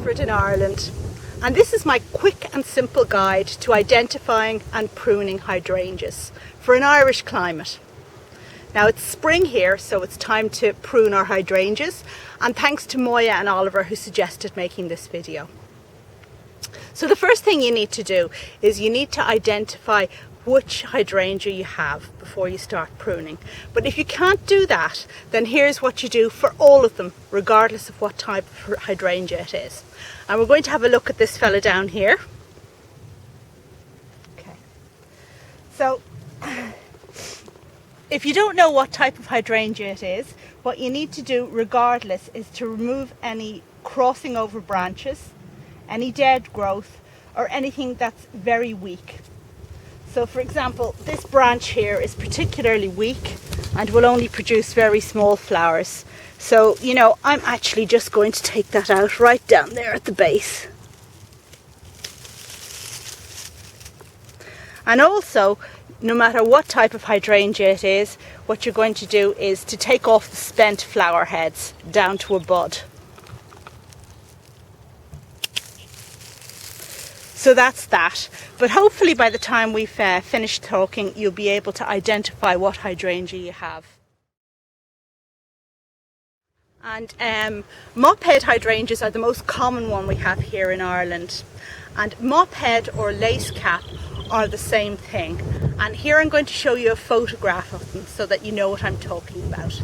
Wexford in Ireland, and this is my quick and simple guide to identifying and pruning hydrangeas for an Irish climate. Now it's spring here, so it's time to prune our hydrangeas, and thanks to Moya and Oliver who suggested making this video. So the first thing you need to do is you need to identify which hydrangea you have before you start pruning. But if you can't do that, then here's what you do for all of them, regardless of what type of hydrangea it is. And we're going to have a look at this fella down here. Okay. So if you don't know what type of hydrangea it is, what you need to do regardless is to remove any crossing over branches, any dead growth, or anything that's very weak. So for example, this branch here is particularly weak and will only produce very small flowers. So, you know, I'm actually just going to take that out right down there at the base. And also, no matter what type of hydrangea it is, what you're going to do is to take off the spent flower heads down to a bud. So that's that, but hopefully by the time we've finished talking, you'll be able to identify what hydrangea you have. And mophead hydrangeas are the most common one we have here in Ireland. And mophead or lacecap are the same thing. And here I'm going to show you a photograph of them so that you know what I'm talking about.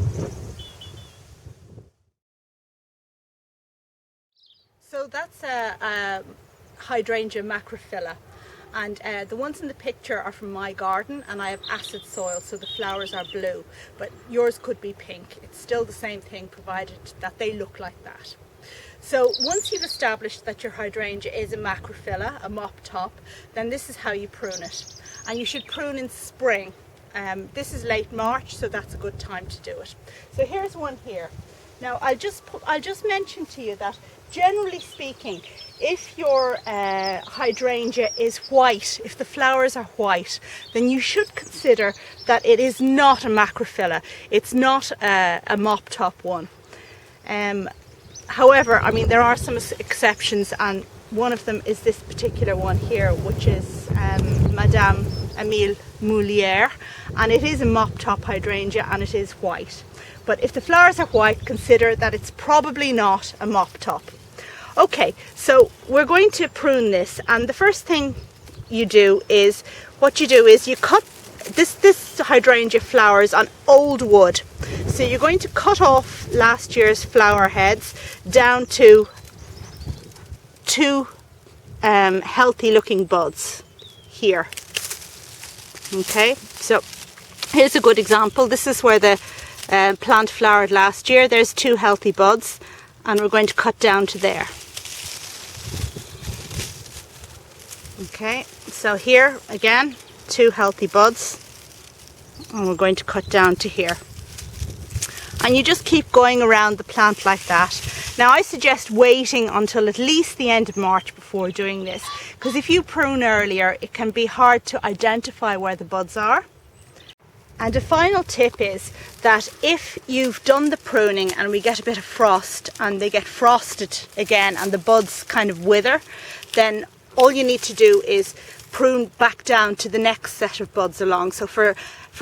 So that's a Hydrangea Macrophylla, and the ones in the picture are from my garden, and I have acid soil, so the flowers are blue, but yours could be pink. It's still the same thing, provided that they look like that. So once you've established that your hydrangea is a Macrophylla, a mop top, then this is how you prune it, and you should prune in spring. This is late March, so that's a good time to do it. So here's one here. Now I'll just mention to you that generally speaking, if your hydrangea is white, if the flowers are white, then you should consider that it is not a Macrophylla. It's not a mop top one. However, I mean, there are some exceptions, and one of them is this particular one here, which is Madame Emile Moulier, and it is a mop top hydrangea and it is white. But if the flowers are white, consider that it's probably not a mop top. Okay, so we're going to prune this, and the first thing you do is, you cut this hydrangea flowers on old wood. So you're going to cut off last year's flower heads down to two healthy looking buds here. Okay, so here's a good example. This is where the plant flowered last year. There's two healthy buds, and we're going to cut down to there. Okay, so here again, two healthy buds, and we're going to cut down to here. And you just keep going around the plant like that. Now I suggest waiting until at least the end of March before doing this, because if you prune earlier, it can be hard to identify where the buds are. And a final tip is that if you've done the pruning and we get a bit of frost and they get frosted again and the buds kind of wither, then all you need to do is prune back down to the next set of buds along. So for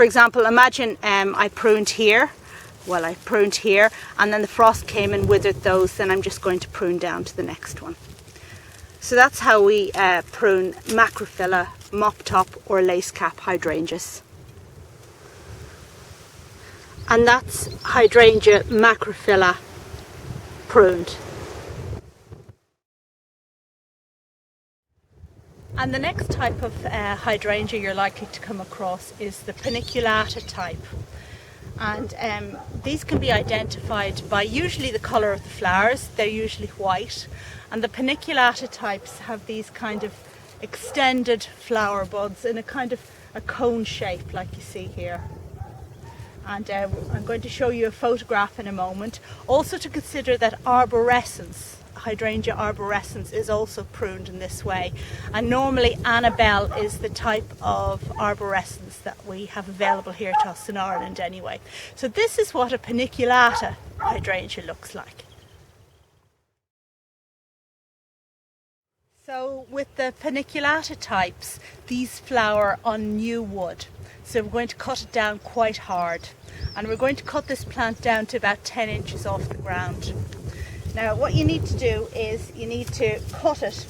example, imagine I pruned here, and then the frost came and withered those, then I'm just going to prune down to the next one. So that's how we prune Macrophylla, mop top or lacecap hydrangeas. And that's Hydrangea Macrophylla pruned. And the next type of hydrangea you're likely to come across is the Paniculata type. And these can be identified by usually the colour of the flowers. They're usually white. And the Paniculata types have these kind of extended flower buds in a kind of a cone shape like you see here. And I'm going to show you a photograph in a moment. Also to consider that Arborescens, Hydrangea Arborescens, is also pruned in this way, and normally Annabelle is the type of Arborescens that we have available here to us in Ireland anyway. So this is what a Paniculata hydrangea looks like. So with the Paniculata types, these flower on new wood. So we're going to cut it down quite hard. And we're going to cut this plant down to about 10 inches off the ground. Now what you need to do is you need to cut it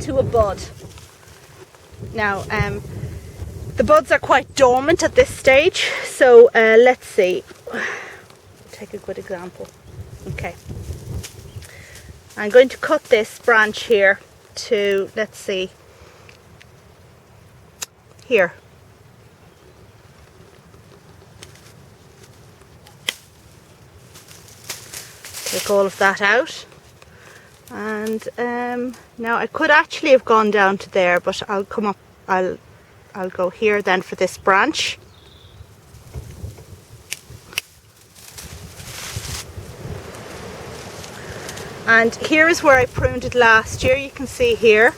to a bud. Now the buds are quite dormant at this stage, so let's see. Take a good example. Okay. I'm going to cut this branch here to, let's see, here. Take all of that out. And now I could actually have gone down to there, but I'll come up, I'll go here then for this branch. And here is where I pruned it last year, you can see here.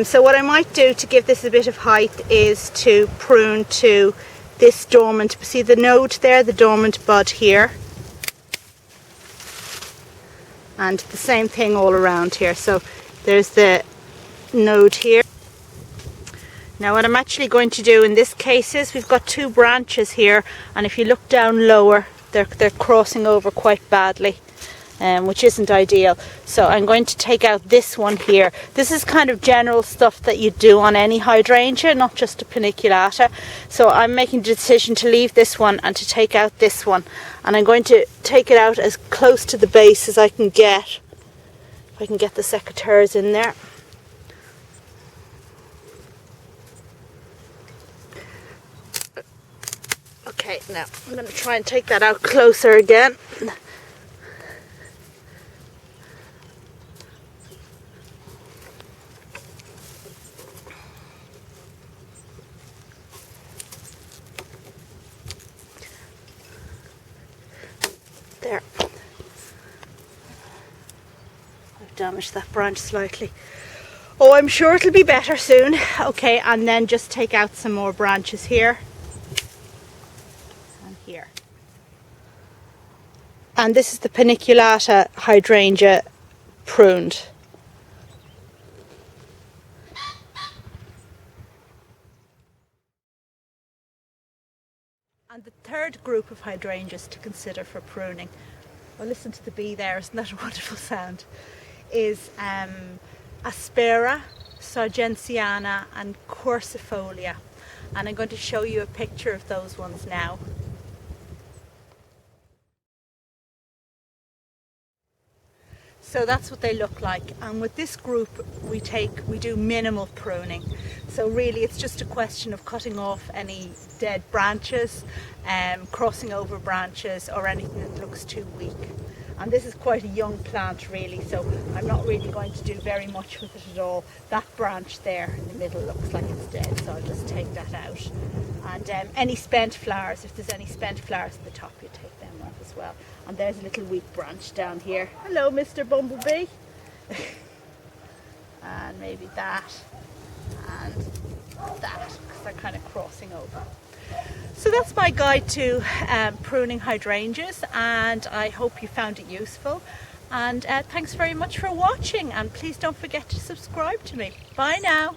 So what I might do to give this a bit of height is to prune to this dormant, see the node there, the dormant bud here. And the same thing all around here. So there's the node here. Now what I'm actually going to do in this case is we've got two branches here, and if you look down lower, they're crossing over quite badly. Which isn't ideal. So I'm going to take out this one here. This is kind of general stuff that you do on any hydrangea, not just a paniculata. So I'm making the decision to leave this one and to take out this one. And I'm going to take it out as close to the base as I can get. If I can get the secateurs in there. Okay, now I'm going to try and take that out closer again. There. I've damaged that branch slightly. Oh, I'm sure it'll be better soon. Okay, and then just take out some more branches here. And here. And this is the Paniculata hydrangea pruned. And the third group of hydrangeas to consider for pruning, well, listen to the bee there, isn't that a wonderful sound, is aspera, sargentiana and Quercifolia. And I'm going to show you a picture of those ones now. So that's what they look like, and with this group we do minimal pruning. So really it's just a question of cutting off any dead branches, crossing over branches or anything that looks too weak. And this is quite a young plant really, so I'm not really going to do very much with it at all. That branch there in the middle looks like it's dead, so I'll just take that out. And any spent flowers, if there's any spent flowers at the top, you take them off as well. And there's a little weak branch down here. Hello, Mr. Bumblebee. And maybe that and that, because they're kind of crossing over. So that's my guide to pruning hydrangeas, and I hope you found it useful. And thanks very much for watching, and please don't forget to subscribe to me. Bye now.